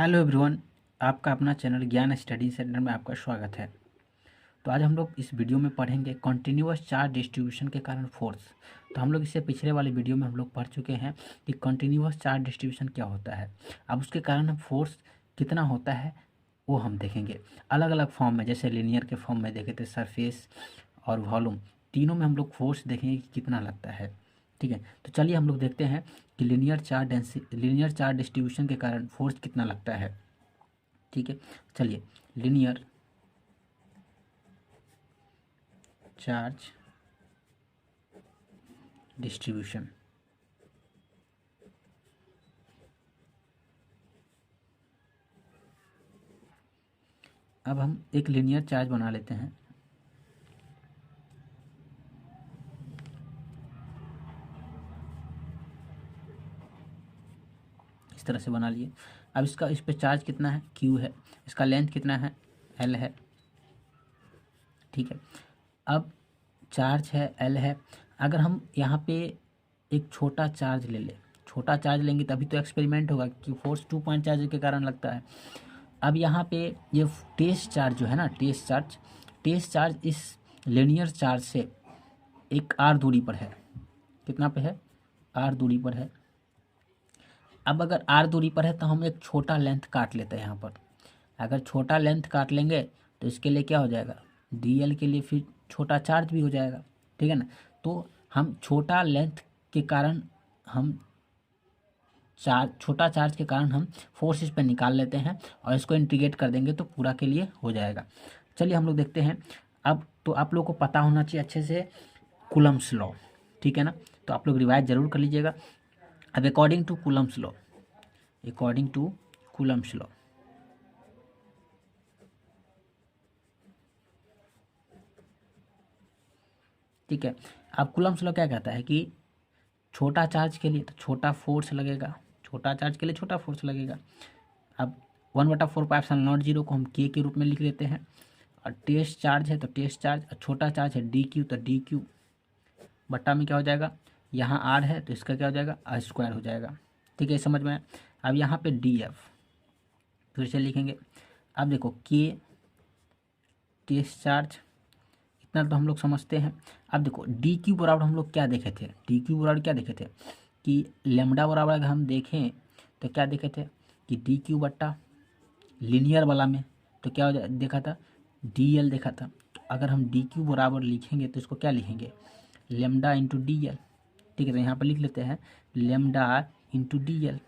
Hello everyone, आपका अपना channel ज्ञान स्टडी सेंटर में आपका स्वागत है। तो आज हम लोग इस वीडियो में पढ़ेंगे कॉन्टिन्यूअस चार्ज डिस्ट्रीब्यूशन के कारण फोर्स। तो हम लोग इससे पिछले वाले वीडियो में हम लोग पढ़ चुके हैं कि कॉन्टिन्यूअस चार्ज डिस्ट्रीब्यूशन क्या होता है। अब उसके कारण फोर्स कितना होता है वो हम देखेंगे अलग अलग फॉर्म में, जैसे लीनियर के फॉर्म में देखे थे, सरफेस और वॉल्यूम, तीनों में हम लोग फोर्स देखेंगे कि कितना लगता है। ठीक है, तो चलिए हम लोग देखते हैं कि लीनियर चार्ज डिस्ट्रीब्यूशन के कारण फोर्स कितना लगता है। ठीक है, चलिए लीनियर चार्ज डिस्ट्रीब्यूशन। अब हम एक लीनियर चार्ज बना लेते हैं। इस तरह से बना लिए। अब इस पे चार्ज कितना है, Q है। इसका लेंथ कितना है, L है। ठीक है, अब चार्ज है, L है। अगर हम यहाँ पे एक छोटा चार्ज ले लें, छोटा चार्ज लेंगे तभी तो एक्सपेरिमेंट होगा कि फोर्स 2 पॉइंट चार्ज के कारण लगता है। अब यहाँ पे ये टेस्ट चार्ज जो है ना, टेस्ट चार्ज इस लीनियर चार्ज से एक r दूरी पर है। कितना पे है, r दूरी पर है। अब अगर r दूरी पर है तो हम एक छोटा लेंथ काट लेते हैं यहाँ पर। अगर छोटा लेंथ काट लेंगे तो इसके लिए क्या हो जाएगा, dl के लिए फिर छोटा चार्ज भी हो जाएगा। ठीक है ना, तो हम छोटा लेंथ के कारण हम छोटा चार्ज के कारण हम फोर्स इस पर निकाल लेते हैं और इसको इंटीग्रेट कर देंगे तो पूरा के लिए हो जाएगा। चलिए हम लोग देखते हैं। अब तो आप लोग को पता होना चाहिए अच्छे से कूलम्ब्स लॉ। ठीक है ना, तो आप लोग रिवाइज जरूर कर लीजिएगा। अब अकॉर्डिंग टू कूलम्ब्स लॉ, ठीक है, अब कूलम्ब्स लॉ क्या कहता है कि छोटा चार्ज के लिए तो छोटा फोर्स लगेगा, छोटा चार्ज के लिए छोटा फोर्स लगेगा। अब 1/4πε0 को हम के रूप में लिख लेते हैं। और टेस्ट चार्ज है तो टेस्ट चार्ज, और छोटा चार्ज है DQ तो DQ बट्टा में क्या हो जाएगा, यहाँ R है तो इसका क्या हो जाएगा, r² हो जाएगा। ठीक है, समझ में आया। अब यहाँ पे DF फिर से लिखेंगे। अब देखो के टेस्ट चार्ज, इतना तो हम लोग समझते हैं। अब देखो DQ बराबर हम लोग क्या देखे थे, DQ बराबर क्या देखे थे कि लेमडा बराबर अगर हम देखें तो क्या देखे थे कि DQ बट्टा लीनियर वाला में तो क्या देखा था, DL देखा था। तो अगर हम DQ बराबर लिखेंगे तो इसको क्या लिखेंगे, लेमडा इंटू DL। ठीक है, तो यहाँ पर लिख लेते हैं लेमडा इंटू DL,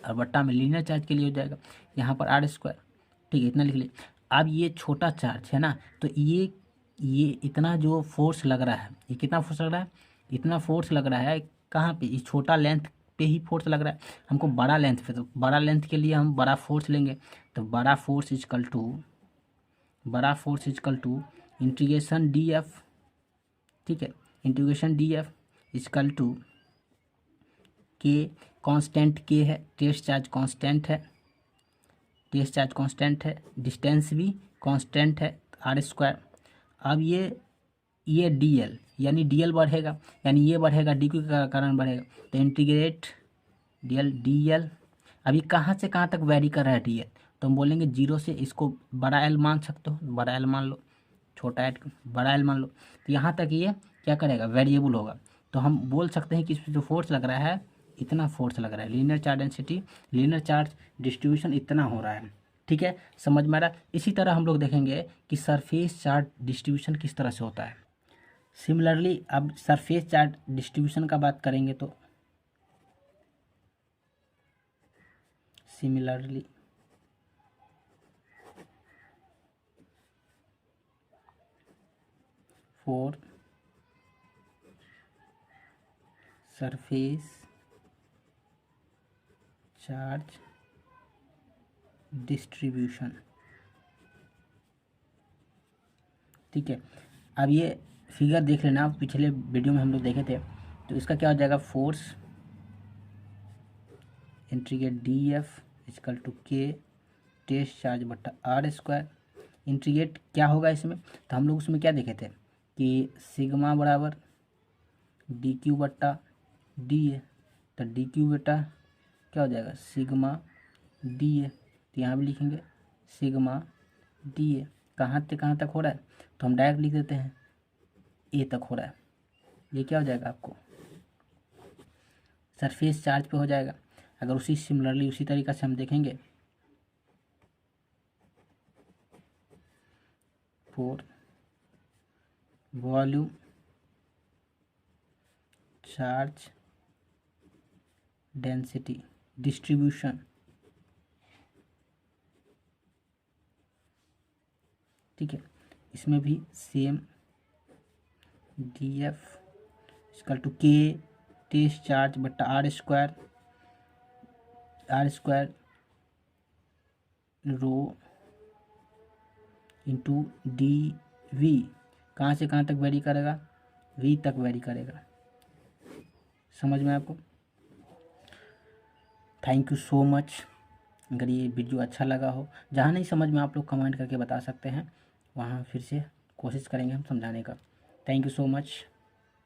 और बट्टा में लीनियर चार्ज के लिए हो जाएगा यहाँ पर r²। ठीक है, इतना लिख लीजिए। अब ये छोटा चार्ज है ना, तो ये इतना जो फोर्स लग रहा है, ये कितना फोर्स लग रहा है, इतना फोर्स लग रहा है कहाँ पे, इस छोटा लेंथ पे ही फोर्स लग रहा है। हमको बड़ा लेंथ पे, तो बड़ा लेंथ के लिए हम बड़ा फोर्स लेंगे। तो बड़ा force equal to integration DF। ठीक है, integration DF equal to k, constant k है, टेस्ट चार्ज कांस्टेंट है, डिस्टेंस भी कांस्टेंट है, r²। अब ये DL यानी DL बढ़ेगा, यानी ये बढ़ेगा DQ के कारण बढ़ेगा, तो इंटीग्रेट DL। अभी कहाँ से कहाँ तक वैरी कर रहा है DL, तो हम बोलेंगे 0 से, इसको बड़ा L मान सकते हो, बड़ा L मान लो, छोटा एड बड़ा L मान लो। तो यहाँ तक ये क्या करेगा, वेरिएबल होगा। तो हम बोल सकते हैं कि इसमें जो फोर्स लग रहा है, इतना फोर्स लग रहा है, लीनियर चार्ज डिस्ट्रीब्यूशन इतना हो रहा है। ठीक है, समझ में आ रहा है। इसी तरह हम लोग देखेंगे कि सरफेस चार्ज डिस्ट्रीब्यूशन किस तरह से होता है। सिमिलरली अब सरफेस चार्ज डिस्ट्रीब्यूशन का बात करेंगे तो similarly for surface charge distribution. ठीक है, अब ये फिगर देख लेना, पिछले वीडियो में हम लोग देखे थे। तो इसका क्या हो जाएगा, force integrate DF equal to k test charge बट्टा r²। इंटीग्रेट क्या होगा इसमें, तो हम लोग उसमें क्या देखे थे कि सिग्मा बराबर DQ बट्टा D है। तो DQ बेटा क्या हो जाएगा, सिग्मा डी ए, तो यहाँ भी लिखेंगे सिग्मा डी ए। कहाँ से कहाँ तक हो रहा है, तो हम डायरेक्ट लिख देते हैं ए तक हो रहा है। ये क्या हो जाएगा आपको सरफेस चार्ज पे हो जाएगा। अगर उसी सिमिलरली उसी तरीक़ा से हम देखेंगे for volume charge density distribution, ठीक है, इसमें भी same D F equal to k test charge बट्टा R square rho into D V. कहाँ से कहाँ तक वेरी करेगा, वी तक वेरी करेगा। समझ में आपको? Thank you so much. अगर ये वीडियो अच्छा लगा हो, जहाँ नहीं समझ में आप लोग कमेंट करके बता सकते हैं, वहाँ फिर से कोशिश करेंगे हम समझाने का। Thank you so much.